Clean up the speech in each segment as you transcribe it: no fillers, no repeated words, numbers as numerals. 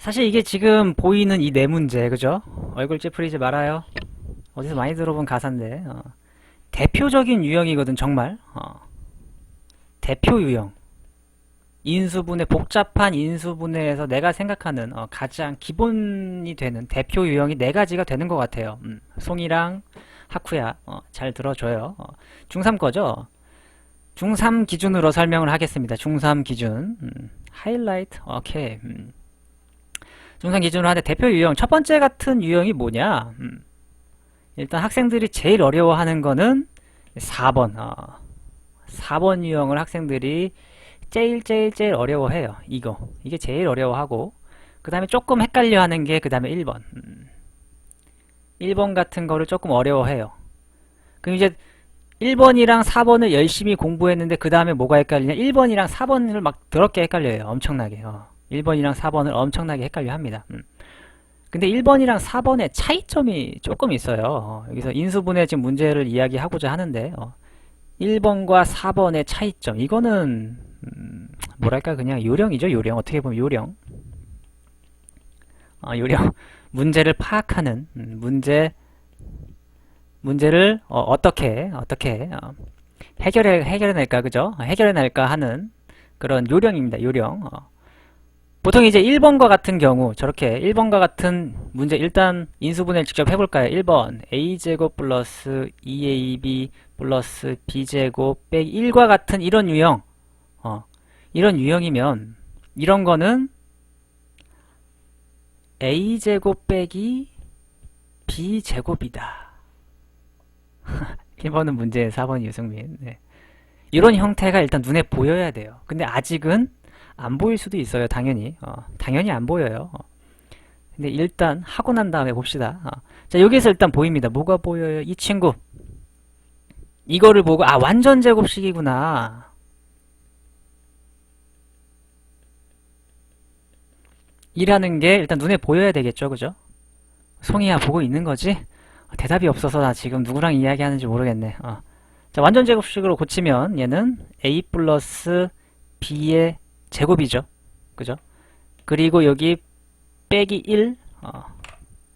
사실 이게 지금 보이는 이 네 문제, 그죠? 얼굴 찌푸리지 말아요. 어디서 많이 들어본 가사인데, 대표적인 유형이거든, 정말. 대표 유형. 인수분해, 복잡한 인수분해에서 내가 생각하는 가장 기본이 되는 대표 유형이 네 가지가 되는 것 같아요. 송이랑 하쿠야, 잘 들어줘요. 중3 거죠? 중3 기준으로 설명을 하겠습니다. 중3 기준. 하이라이트, 오케이. 중3 기준으로 하는데 대표 유형, 첫 번째 같은 유형이 뭐냐? 일단 학생들이 제일 어려워하는 거는 4번. 4번 유형을 학생들이 제일 어려워해요. 이게 제일 어려워하고, 그 다음에 조금 헷갈려 하는 게 그 다음에 1번. 1번 같은 거를 조금 어려워해요. 그럼 이제 1번이랑 4번을 열심히 공부했는데 그 다음에 뭐가 헷갈리냐? 1번이랑 4번을 막 더럽게 헷갈려요. 엄청나게. 1번이랑 4번을 엄청나게 헷갈려 합니다. 근데 1번이랑 4번의 차이점이 조금 있어요. 여기서 인수분해 지금 문제를 이야기하고자 하는데 1번과 4번의 차이점, 이거는 뭐랄까 그냥 요령이죠. 요령. 어떻게 보면 요령. 요령. 문제를 파악하는 문제를 어떻게 해결해낼까, 그죠? 해결해낼까 하는 그런 요령입니다. 요령. 보통 이제 1번과 같은 경우 저렇게 1번과 같은 문제, 일단 인수분해를 직접 해볼까요? 1번 a제곱 플러스 2ab 플러스 b제곱 빼기 1과 같은 이런 유형, 이런 유형이면 이런 거는 a제곱 빼기 b제곱이다. 1번은 문제, 4번 유승민. 네. 이런 형태가 일단 눈에 보여야 돼요. 근데 아직은 안 보일 수도 있어요. 당연히. 당연히 안 보여요. 근데 일단 하고 난 다음에 봅시다. 자, 여기서 일단 보입니다. 뭐가 보여요? 이 친구. 이거를 보고 완전 제곱식이구나. 이라는 게 일단 눈에 보여야 되겠죠. 그죠? 송이야, 보고 있는 거지? 대답이 없어서 나 지금 누구랑 이야기하는지 모르겠네. 자, 완전 제곱식으로 고치면 얘는 a 플러스 b의 제곱이죠. 그죠? 그리고 여기 빼기 1,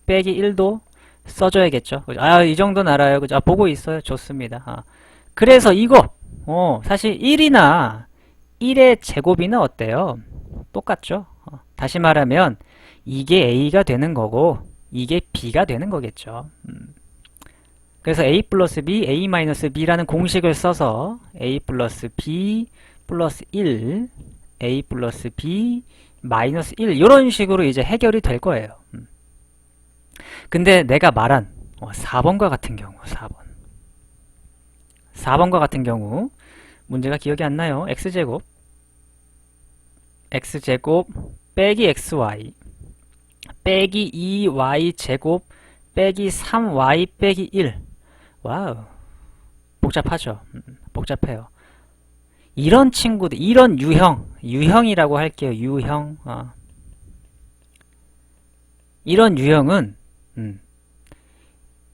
빼기 1도 써줘야겠죠. 그죠? 이 정도는 알아요. 그죠? 보고 있어요. 좋습니다. 그래서 이거, 사실 1이나 1의 제곱이나 어때요? 똑같죠? 다시 말하면 이게 a가 되는 거고 이게 b가 되는 거겠죠. 그래서 a 플러스 b, a 마이너스 b라는 공식을 써서 a 플러스 b 플러스 1, a 플러스 b 마이너스 1 이런 식으로 이제 해결이 될 거예요. 근데 내가 말한 4번과 같은 경우 4번과 같은 경우 문제가 기억이 안 나요. x제곱 빼기 xy 빼기 2y 제곱 빼기 3y 빼기 1. 와우, 복잡하죠. 복잡해요. 이런 친구들, 이런 유형이라고 할게요. 유형. 이런 유형은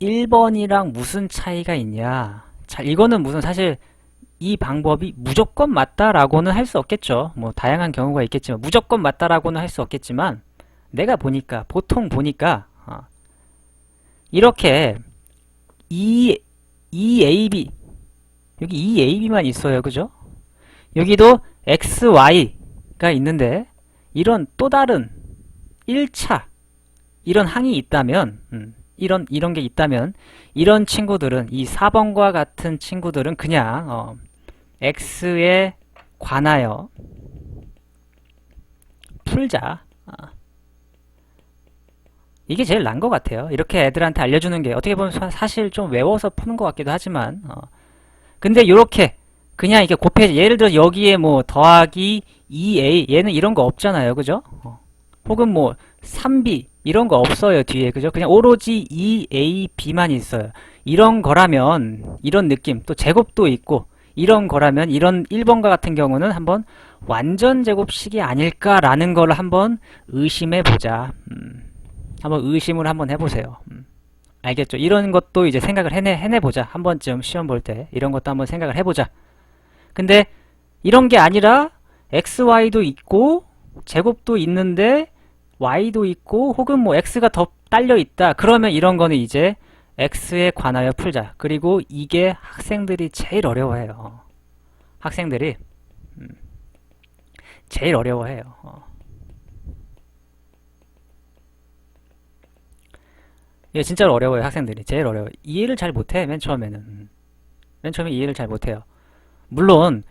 1번이랑 무슨 차이가 있냐. 자, 이거는 무슨 사실 이 방법이 무조건 맞다라고는 할 수 없겠죠. 뭐 다양한 경우가 있겠지만 무조건 맞다라고는 할 수 없겠지만 내가 보니까 보통 보니까 이렇게 2ab 여기 2ab만 있어요. 그죠? 여기도 xy가 있는데 이런 또 다른 1차 이런 항이 있다면 이런 게 있다면 이런 친구들은 이 4번과 같은 친구들은 그냥 x에 관하여 풀자. 이게 제일 나은 것 같아요. 이렇게 애들한테 알려주는 게 어떻게 보면 사실 좀 외워서 푸는 것 같기도 하지만 근데 이렇게 그냥 이게 곱해 예를 들어 여기에 뭐 더하기 2a 얘는 이런 거 없잖아요. 그죠? 혹은 뭐 3b 이런 거 없어요. 뒤에. 그죠? 그냥 오로지 2ab만 있어요. 이런 거라면 이런 느낌 또 제곱도 있고 이런 거라면 이런 1번과 같은 경우는 한번 완전 제곱식이 아닐까라는 걸 한번 의심해 보자. 한번 의심을 한번 해보세요. 알겠죠? 이런 것도 이제 생각을 해내보자. 한 번쯤 시험 볼 때 이런 것도 한번 생각을 해보자. 근데 이런 게 아니라 xy도 있고 제곱도 있는데 y도 있고 혹은 뭐 x가 더 딸려 있다. 그러면 이런 거는 이제 x에 관하여 풀자. 그리고 이게 학생들이 제일 어려워해요. 학생들이 제일 어려워해요. 이게 진짜로 어려워요. 학생들이 제일 어려워요. 이해를 잘 못해. 맨 처음에는. 맨 처음에 이해를 잘 못해요. 물론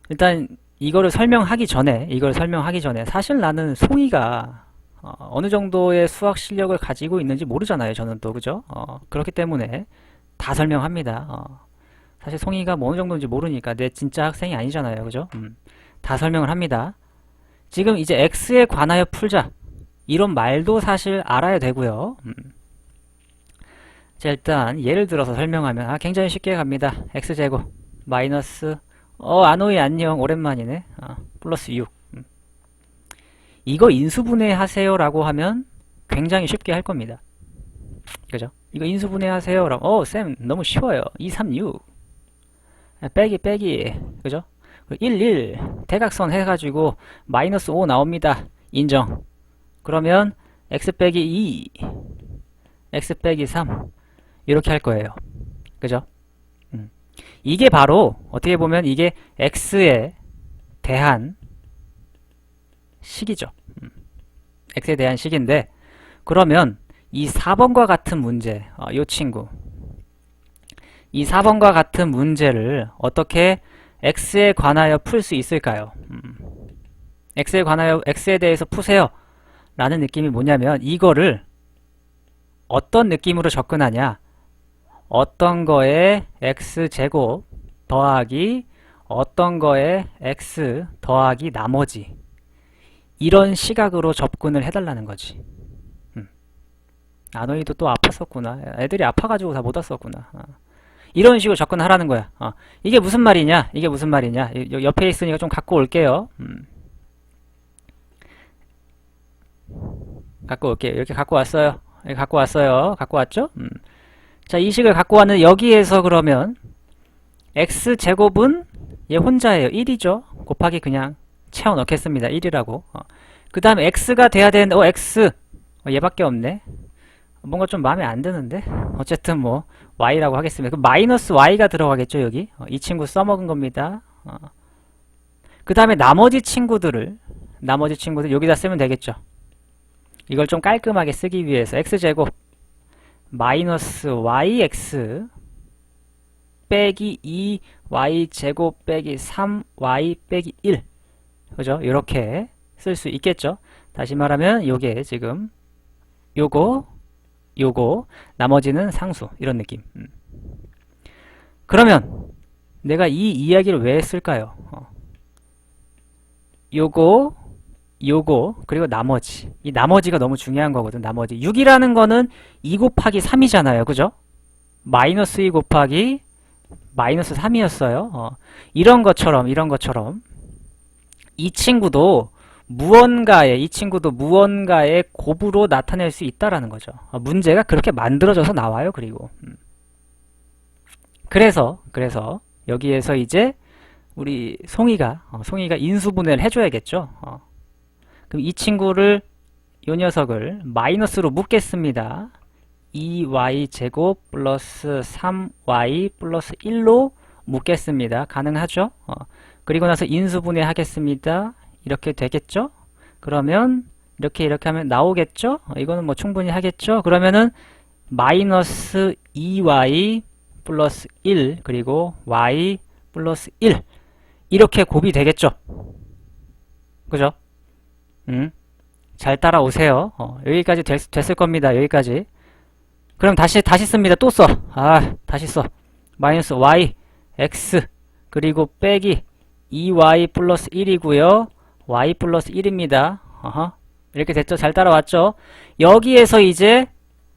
일단 이거를 설명하기 전에 사실 나는 송이가 어느 정도의 수학 실력을 가지고 있는지 모르잖아요. 저는 또 그죠? 그렇기 때문에 다 설명합니다. 사실 송이가 뭐 어느 정도인지 모르니까 내 진짜 학생이 아니잖아요. 그죠? 다 설명을 합니다. 지금 이제 x에 관하여 풀자 이런 말도 사실 알아야 되고요. 자, 일단 예를 들어서 설명하면 굉장히 쉽게 갑니다. x제곱 마이너스 아노이 안녕 오랜만이네. 플러스 6 이거 인수분해 하세요 라고 하면 굉장히 쉽게 할 겁니다. 그죠? 이거 인수분해 하세요 라고 쌤 너무 쉬워요. 2, 3, 6 빼기 그죠? 1, 1 대각선 해가지고 마이너스 5 나옵니다. 인정. 그러면 x 빼기 2 x 빼기 3 이렇게 할 거예요. 그죠? 이게 바로 어떻게 보면 이게 x에 대한 식이죠. x에 대한 식인데 그러면 이 4번과 같은 문제 요 친구 이 4번과 같은 문제를 어떻게 x에 관하여 풀 수 있을까요? x에 관하여 x에 대해서 푸세요 라는 느낌이 뭐냐면 이거를 어떤 느낌으로 접근하냐 어떤 거에 x제곱 더하기 어떤 거에 x 더하기 나머지 이런 시각으로 접근을 해달라는 거지. 너희도 또 아팠었구나. 애들이 아파가지고 다 못 왔었구나. 이런 식으로 접근하라는 거야. 이게 무슨 말이냐? 이게 무슨 말이냐? 옆에 있으니까 좀 갖고 올게요. 갖고 올게요. 이렇게 갖고 왔어요. 이렇게 갖고 왔어요. 갖고 왔죠? 자, 이 식을 갖고 왔는데 여기에서 그러면 x제곱은 얘 혼자예요. 1이죠. 곱하기 그냥 채워 넣겠습니다. 1이라고. 그 다음에 x가 돼야 되는데 x 얘밖에 없네. 뭔가 좀 마음에 안 드는데 어쨌든 뭐 y라고 하겠습니다. 그 마이너스 y가 들어가겠죠. 여기 이 친구 써먹은 겁니다. 그 다음에 나머지 친구들 여기다 쓰면 되겠죠. 이걸 좀 깔끔하게 쓰기 위해서 x제곱 마이너스 yx 빼기 2y제곱 빼기 3y 빼기 1 그죠? 이렇게 쓸 수 있겠죠? 다시 말하면 요게 지금 요거 나머지는 상수 이런 느낌. 그러면 내가 이 이야기를 왜 했을까요? 요거 그리고 나머지 이 나머지가 너무 중요한 거거든. 나머지 6이라는 거는 2 곱하기 3이잖아요. 그죠? 마이너스 2 곱하기 마이너스 3이었어요. 이런 것처럼 이 친구도 무언가의 곱으로 나타낼 수 있다라는 거죠. 문제가 그렇게 만들어져서 나와요. 그리고 그래서 여기에서 이제 우리 송이가 인수분해를 해줘야겠죠. 그럼 이 친구를 요 녀석을 마이너스로 묶겠습니다. 2y제곱 플러스 3y 플러스 1로 묶겠습니다. 가능하죠? 그리고 나서 인수분해 하겠습니다. 이렇게 되겠죠? 그러면 이렇게 하면 나오겠죠? 이거는 뭐 충분히 하겠죠? 그러면은 마이너스 2y 플러스 1 그리고 y 플러스 1 이렇게 곱이 되겠죠? 그죠? 잘 따라오세요. 여기까지 됐을 겁니다. 여기까지. 그럼 다시 씁니다. 또 써. 다시 써. 마이너스 y x 그리고 빼기 2y 플러스 1이고요. y 플러스 1입니다. 이렇게 됐죠? 잘 따라왔죠? 여기에서 이제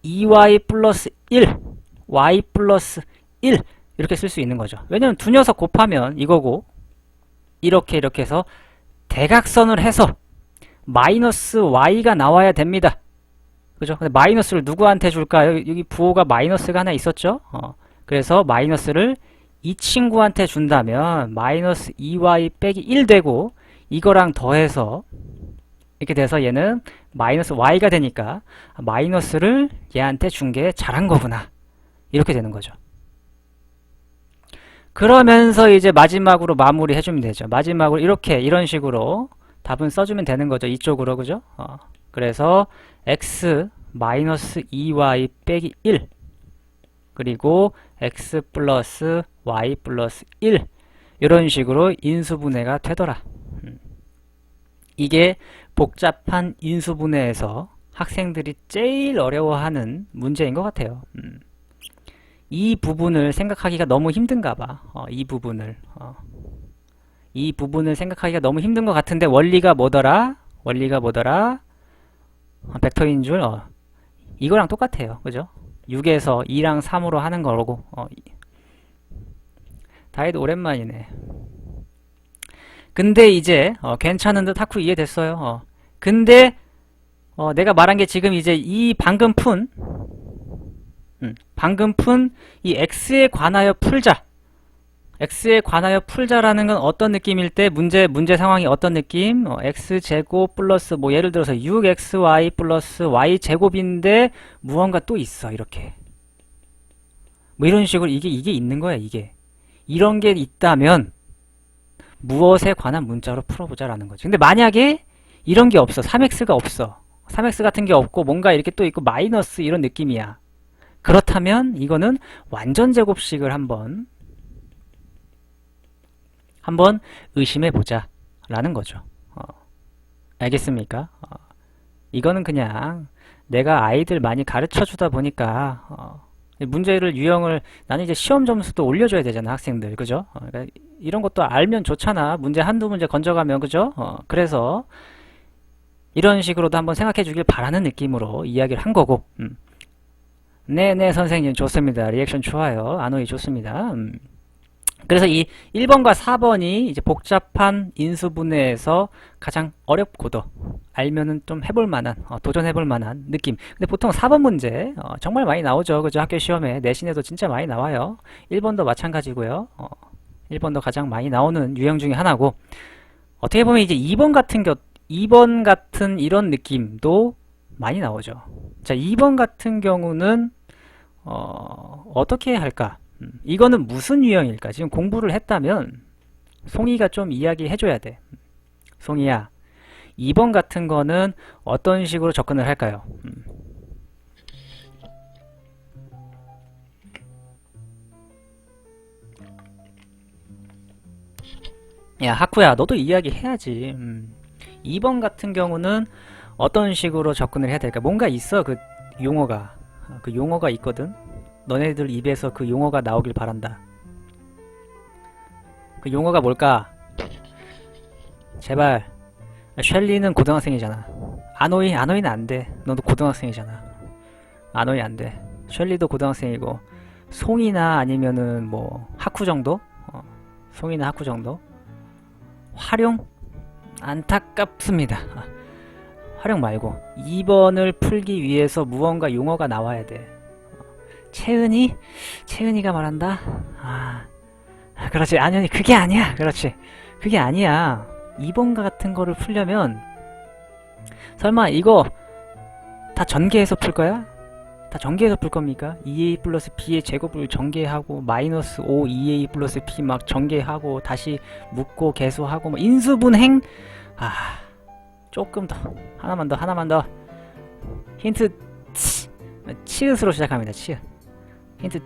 2y 플러스 1 y 플러스 1 이렇게 쓸 수 있는 거죠. 왜냐면 두 녀석 곱하면 이거고 이렇게 해서 대각선을 해서 마이너스 y가 나와야 됩니다. 그죠? 근데 마이너스를 누구한테 줄까요? 여기 부호가 마이너스가 하나 있었죠? 그래서 마이너스를 이 친구한테 준다면 마이너스 2y 빼기 1 되고 이거랑 더해서 이렇게 돼서 얘는 마이너스 y가 되니까 마이너스를 얘한테 준 게 잘한 거구나. 이렇게 되는 거죠. 그러면서 이제 마지막으로 마무리 해주면 되죠. 마지막으로 이렇게 이런 식으로 답은 써주면 되는 거죠. 이쪽으로 그죠? 그래서 x 마이너스 2y 빼기 1 그리고 x 플러스 y 플러스 1 이런 식으로 인수분해가 되더라. 이게 복잡한 인수분해에서 학생들이 제일 어려워하는 문제인 것 같아요. 이 부분을 생각하기가 너무 힘든가 봐. 이 부분을 생각하기가 너무 힘든 것 같은데 원리가 뭐더라? 벡터인 줄 이거랑 똑같아요. 그죠? 6에서 2랑 3으로 하는 거고 다이도 오랜만이네. 근데 이제 괜찮은 듯 하쿠 이해됐어요. 근데 내가 말한 게 지금 이제 이 방금 푼 이 x에 관하여 풀자라는 건 어떤 느낌일 때 문제 상황이 어떤 느낌? x제곱 플러스 뭐 예를 들어서 6xy 플러스 y제곱인데 무언가 또 있어. 이렇게 뭐 이런 식으로 이게 있는 거야. 이런 게 있다면 무엇에 관한 문자로 풀어보자라는 거지. 근데 만약에 이런 게 없어. 3x가 없어. 3x 같은 게 없고 뭔가 이렇게 또 있고 마이너스 이런 느낌이야. 그렇다면 이거는 완전 제곱식을 한번 의심해보자 라는 거죠. 알겠습니까? 이거는 그냥 내가 아이들 많이 가르쳐 주다 보니까 문제를 유형을 나는 이제 시험 점수도 올려줘야 되잖아 학생들 그죠? 그러니까 이런 것도 알면 좋잖아. 문제 한두 문제 건져가면 그죠? 그래서 이런 식으로도 한번 생각해 주길 바라는 느낌으로 이야기를 한 거고 네네 선생님 좋습니다. 리액션 좋아요. 아노이 좋습니다. 그래서 이 1번과 4번이 이제 복잡한 인수분해에서 가장 어렵고도 알면은 좀 해볼 만한 도전해볼 만한 느낌. 근데 보통 4번 문제 정말 많이 나오죠. 그죠? 학교 시험에 내신에도 진짜 많이 나와요. 1번도 마찬가지고요. 1번도 가장 많이 나오는 유형 중에 하나고 어떻게 보면 이제 2번 같은 이런 느낌도 많이 나오죠. 자, 2번 같은 경우는 어떻게 할까? 이거는 무슨 유형일까? 지금 공부를 했다면 송이가 좀 이야기해줘야 돼. 송이야, 2번 같은 거는 어떤 식으로 접근을 할까요? 야, 하쿠야, 너도 이야기해야지. 2번 같은 경우는 어떤 식으로 접근을 해야 될까? 뭔가 있어, 그 용어가 있거든? 너네들 입에서 그 용어가 나오길 바란다. 그 용어가 뭘까? 제발. 셸리는 고등학생이잖아. 아노이는 안 돼. 너도 고등학생이잖아. 아노이 안 돼. 셸리도 고등학생이고 송이나 아니면은 뭐 하쿠 정도? 송이나 하쿠 정도? 활용? 안타깝습니다. 활용 말고 2번을 풀기 위해서 무언가 용어가 나와야 돼. 채은이가 말한다? 그렇지. 아니, 그게 아니야. 그렇지. 그게 아니야. 2번 같은 거를 풀려면 설마 이거 다 전개해서 풀 거야? 다 전개해서 풀 겁니까? 2a 플러스 b의 제곱을 전개하고 마이너스 5 2a 플러스 b 막 전개하고 다시 묶고 계수하고 뭐 인수분행? 조금 더 하나만 더 힌트 치읓으로 시작합니다. 치읓. 힌트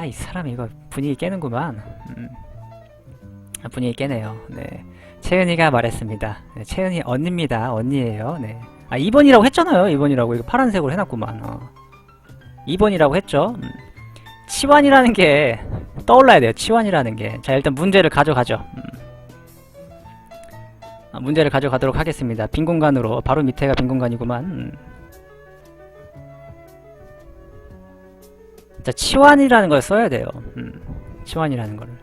이 사람 이거 분위기 깨는구만. 분위기 깨네요. 네. 채은이가 말했습니다. 네, 채은이 언니입니다. 언니예요. 네. 2번이라고 했잖아요. 2번이라고. 이거 파란색으로 해놨구만. 2번이라고 했죠. 치환이라는 게 떠올라야 돼요. 치환이라는 게. 자, 일단 문제를 가져가죠. 문제를 가져가도록 하겠습니다. 빈 공간으로. 바로 밑에가 빈 공간이구만. 자, 치환이라는 걸 써야 돼요. 치환이라는 거를.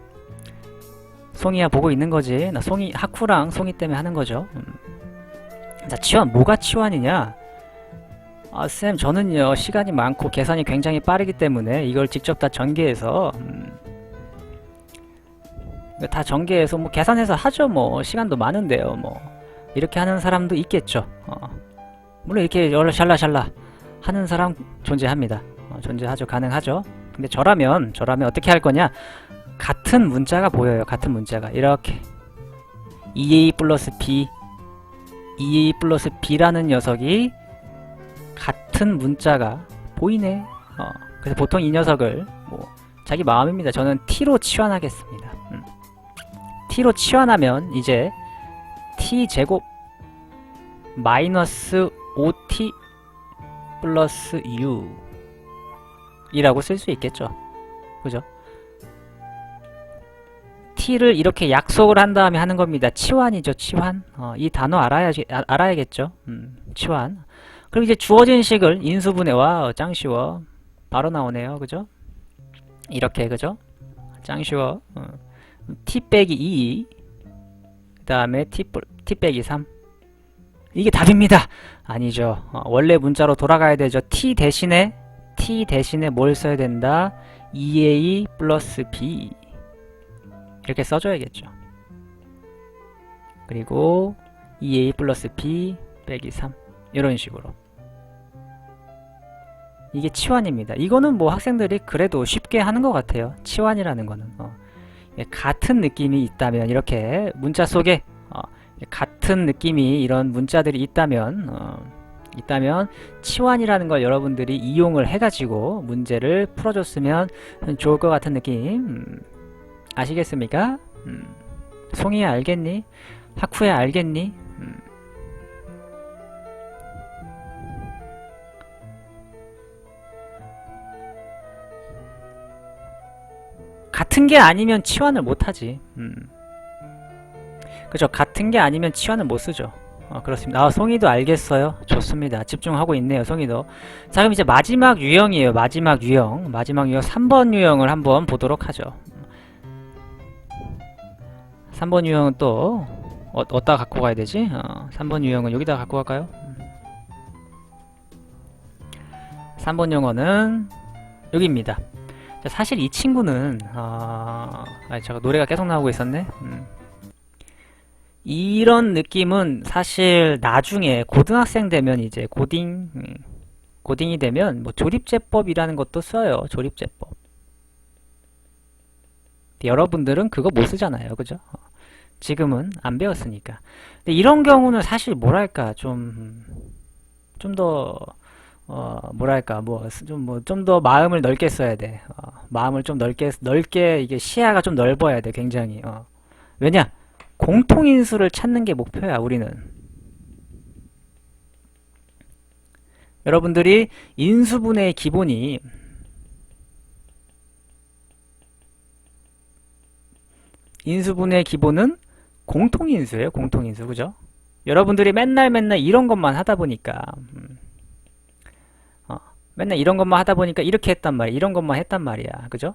송이야 보고 있는 거지. 나 하쿠랑 송이 때문에 하는 거죠. 자, 치환. 뭐가 치환이냐? 쌤, 저는요, 시간이 많고 계산이 굉장히 빠르기 때문에 이걸 직접 다 전개해서, 다 전개해서 뭐 계산해서 하죠. 뭐, 시간도 많은데요. 뭐, 이렇게 하는 사람도 있겠죠. 물론 이렇게 샬라샬라 하는 사람 존재합니다. 존재하죠. 가능하죠. 근데 저라면 어떻게 할 거냐? 같은 문자가 보여요. 같은 문자가 이렇게 EA 플러스 B, EA 플러스 B라는 녀석이 같은 문자가 보이네. 그래서 보통 이 녀석을 뭐 자기 마음입니다. 저는 T로 치환하겠습니다. T로 치환하면 이제 T제곱 마이너스 5T 플러스 U 이라고 쓸 수 있겠죠. 그죠? T를 이렇게 약속을 한 다음에 하는 겁니다. 치환이죠. 치환. 이 단어 알아야겠죠. 치환. 그럼 이제 주어진 식을 인수분해. 와, 짱 쉬워. 바로 나오네요. 그죠? 이렇게, 그죠? 짱 쉬워. T 빼기 2, 그 다음에 T 빼기 3. 이게 답입니다. 아니죠. 원래 문자로 돌아가야 되죠. T 대신에 뭘 써야 된다? EA 플러스 B. 이렇게 써줘야겠죠. 그리고 EA 플러스 B 빼기 3. 이런 식으로. 이게 치환입니다. 이거는 뭐 학생들이 그래도 쉽게 하는 것 같아요. 치환이라는 거는. 같은 느낌이 있다면, 이렇게 문자 속에 같은 느낌이 이런 문자들이 있다면 치환이라는 걸 여러분들이 이용을 해가지고 문제를 풀어줬으면 좋을 것 같은 느낌. 아시겠습니까? 송이야 알겠니? 하쿠야 알겠니? 같은 게 아니면 치환을 못하지. 그죠? 같은 게 아니면 치환을 못 쓰죠. 그렇습니다. 송이도 알겠어요. 좋습니다. 집중하고 있네요. 송이도. 자, 그럼 이제 마지막 유형이에요. 마지막 유형 3번 유형을 한번 보도록 하죠. 3번 유형은 또 어디다 갖고 가야 되지? 3번 유형은 여기다 갖고 갈까요? 3번 용어는 여기입니다. 자, 사실 이 친구는 제가 노래가 계속 나오고 있었네. 이런 느낌은 사실 나중에 고등학생 되면 이제 고딩이 되면 뭐 조립제법이라는 것도 써요. 조립제법. 여러분들은 그거 못 쓰잖아요. 그죠? 지금은 안 배웠으니까. 근데 이런 경우는 사실 뭐랄까 좀 더 뭐랄까 좀 더 마음을 넓게 써야 돼. 마음을 좀 넓게 이게 시야가 좀 넓어야 돼. 굉장히. 왜냐? 공통인수를 찾는 게 목표야. 우리는. 여러분들이 인수분해의 기본이 인수분해의 기본은 공통인수예요. 공통인수. 그죠? 여러분들이 맨날 이런 것만 하다 보니까 맨날 이런 것만 하다 보니까 이렇게 했단 말이야. 이런 것만 했단 말이야. 그죠?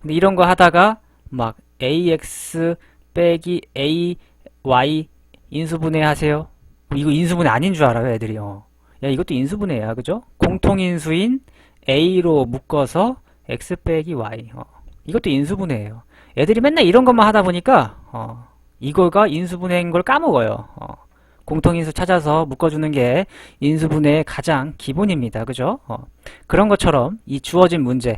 근데 이런 거 하다가 막 AX 빼기 AY 인수분해 하세요. 이거 인수분해 아닌 줄 알아요, 애들이. 야, 이것도 인수분해야. 그죠? 공통인수인 A로 묶어서 X 빼기 Y. 이것도 인수분해예요. 애들이 맨날 이런 것만 하다 보니까 이거가 인수분해인 걸 까먹어요. 공통인수 찾아서 묶어주는 게 인수분해의 가장 기본입니다. 그죠? 그런 것처럼 이 주어진 문제도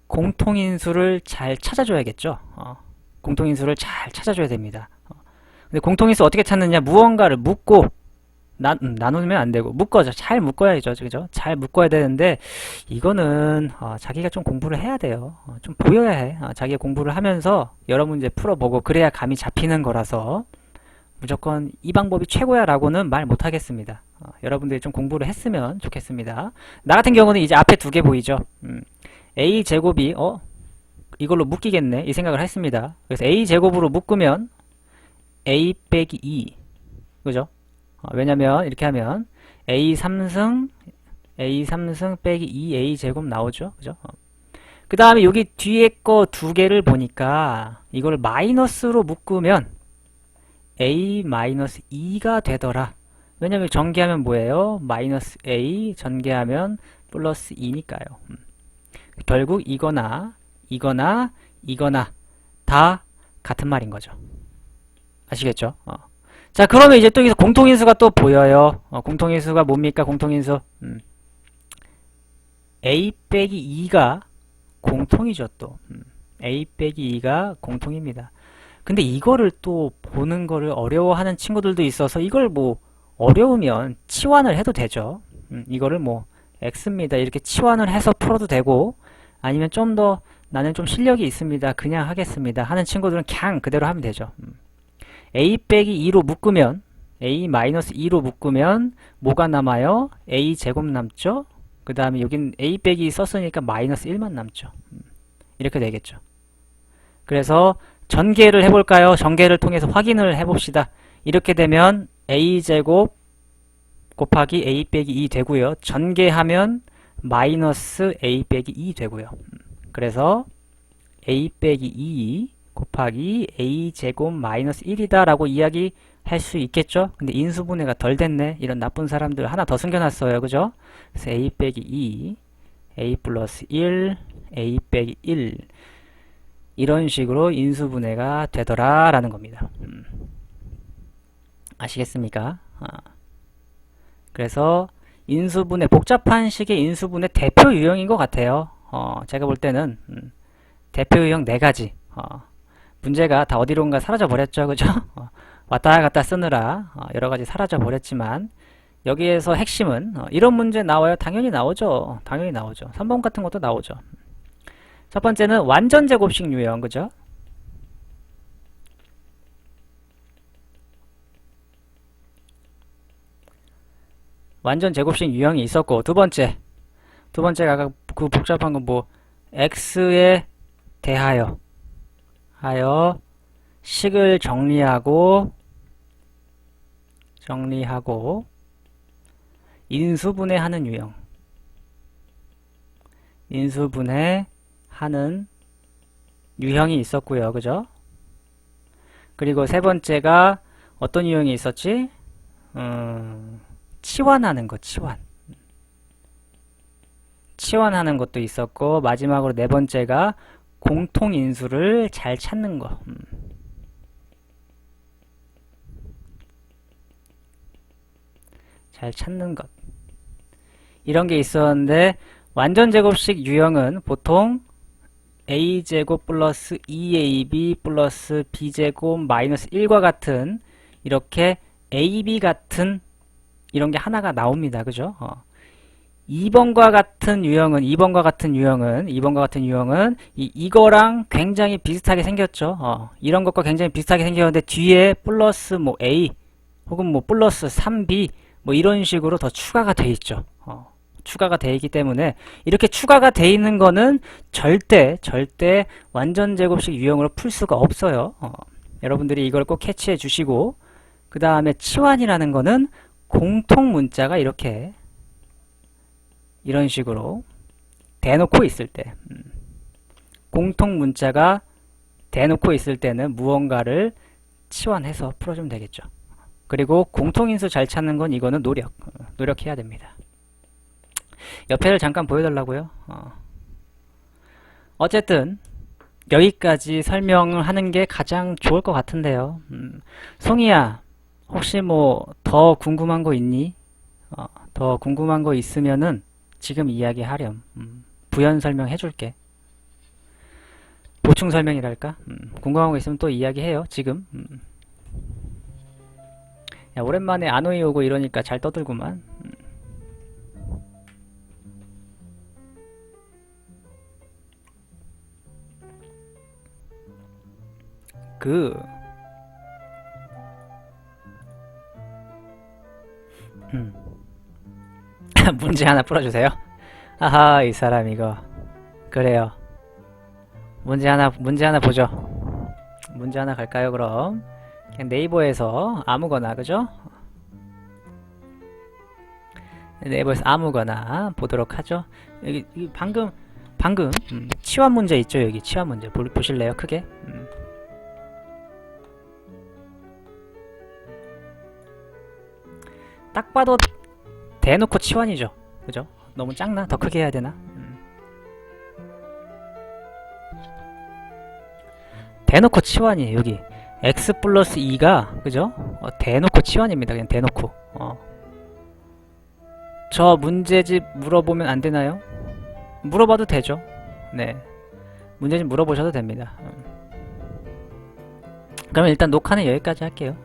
공통인수를 잘 찾아줘야겠죠. 공통인수를 잘 찾아줘야 됩니다. 근데 공통인수 어떻게 찾느냐? 무언가를 묶고 나누면 안 되고 묶어줘. 잘 묶어야죠. 그죠? 잘 묶어야 되는데 이거는 자기가 좀 공부를 해야 돼요. 좀 보여야 해. 자기가 공부를 하면서 여러 문제 풀어보고 그래야 감이 잡히는 거라서 무조건 이 방법이 최고야 라고는 말 못하겠습니다. 여러분들이 좀 공부를 했으면 좋겠습니다. 나 같은 경우는 이제 앞에 두 개 보이죠? A제곱이 이걸로 묶이겠네 이 생각을 했습니다. 그래서 A제곱으로 묶으면 A 빼기 2 그죠? 왜냐면 이렇게 하면 A 3승 빼기 2A 제곱 나오죠. 그죠? 그 다음에 여기 뒤에 거 두 개를 보니까 이걸 마이너스로 묶으면 A 마이너스 2가 되더라. 왜냐면 전개하면 뭐예요? 마이너스 A 전개하면 플러스 2니까요. 결국 이거나 다 같은 말인 거죠. 아시겠죠? 자, 그러면 이제 또 여기서 공통인수가 또 보여요. 공통인수가 뭡니까? 공통인수. a 빼기 2가 공통이죠, 또. a 빼기 2가 공통입니다. 근데 이거를 또 보는 거를 어려워하는 친구들도 있어서 이걸 뭐 어려우면 치환을 해도 되죠. 이거를 뭐 x입니다. 이렇게 치환을 해서 풀어도 되고, 아니면 좀 더 나는 좀 실력이 있습니다. 그냥 하겠습니다. 하는 친구들은 그냥 그대로 하면 되죠. a 빼기 2로 묶으면 a 마이너스 2로 묶으면 뭐가 남아요? a 제곱 남죠? 그 다음에 여긴 a 빼기 썼으니까 마이너스 1만 남죠. 이렇게 되겠죠. 그래서 전개를 해볼까요? 전개를 통해서 확인을 해봅시다. 이렇게 되면 a제곱 곱하기 a 빼기 2 되고요. 전개하면 마이너스 a 빼기 2 되고요. 그래서 a 빼기 2 곱하기 a제곱 마이너스 1이다 라고 이야기할 수 있겠죠? 근데 인수분해가 덜 됐네. 이런 나쁜 사람들 하나 더 숨겨놨어요. 그죠? 그래서 a 빼기 2, a 플러스 1, a 빼기 1 이런 식으로 인수분해가 되더라 라는 겁니다. 아시겠습니까? 그래서 인수분해, 복잡한 식의 인수분해 대표 유형인 것 같아요. 제가 볼 때는 대표 유형 4가지. 문제가 다 어디론가 사라져 버렸죠. 그죠? 왔다 갔다 쓰느라 여러 가지 사라져 버렸지만, 여기에서 핵심은 이런 문제 나와요. 당연히 나오죠. 당연히 나오죠. 3번 같은 것도 나오죠. 첫 번째는 완전 제곱식 유형. 그죠? 완전 제곱식 유형이 있었고, 두 번째가 아까 그 복잡한 건 뭐 x에 대하여 식을 정리하고 인수분해하는 유형. 인수분해하는 유형이 있었고요. 그죠? 그리고 세 번째가 어떤 유형이 있었지? 치환하는 것, 치환하는 것도 있었고, 마지막으로 네 번째가 공통인수를 잘 찾는 것. 잘 찾는 것. 이런 게 있었는데, 완전 제곱식 유형은 보통 a제곱 플러스 2ab 플러스 b제곱 마이너스 1과 같은 이렇게 ab 같은 이런 게 하나가 나옵니다. 그죠? 2번과 같은 유형은 이거랑 굉장히 비슷하게 생겼죠. 이런 것과 굉장히 비슷하게 생겼는데 뒤에 플러스 뭐 a 혹은 뭐 플러스 3b 뭐 이런 식으로 더 추가가 돼 있죠. 추가가 돼 있기 때문에 이렇게 추가가 돼 있는 거는 절대 완전 제곱식 유형으로 풀 수가 없어요. 여러분들이 이걸 꼭 캐치해 주시고, 그 다음에 치환이라는 거는 공통 문자가 이렇게 이런 식으로 대놓고 있을 때, 공통 문자가 대놓고 있을 때는 무언가를 치환해서 풀어주면 되겠죠. 그리고 공통인수 잘 찾는 건 이거는 노력해야 됩니다. 옆에를 잠깐 보여달라고요. 어쨌든 여기까지 설명을 하는 게 가장 좋을 것 같은데요. 송이야, 혹시 뭐 더 궁금한 거 있니? 더 궁금한 거 있으면은 지금 이야기하렴. 부연 설명 해줄게. 보충 설명이랄까? 궁금한 거 있으면 또 이야기해요. 지금. 야, 오랜만에 안오이 오고 이러니까 잘 떠들구만. 문제 하나 풀어주세요. 아하, 이 사람 이거. 그래요. 문제 하나 보죠. 문제 하나 갈까요, 그럼? 그냥 네이버에서 아무거나, 그죠? 네이버에서 아무거나 보도록 하죠. 여기 방금 치환 문제 있죠? 여기 치환 문제 보실래요? 크게? 딱 봐도 대놓고 치환이죠. 그죠? 너무 작나? 더 크게 해야 되나? 대놓고 치환이에요. 여기 x 플러스 2가 그죠? 대놓고 치환입니다. 그냥 대놓고. 저 문제집 물어보면 안 되나요? 물어봐도 되죠. 네. 문제집 물어보셔도 됩니다. 그러면 일단 녹화는 여기까지 할게요.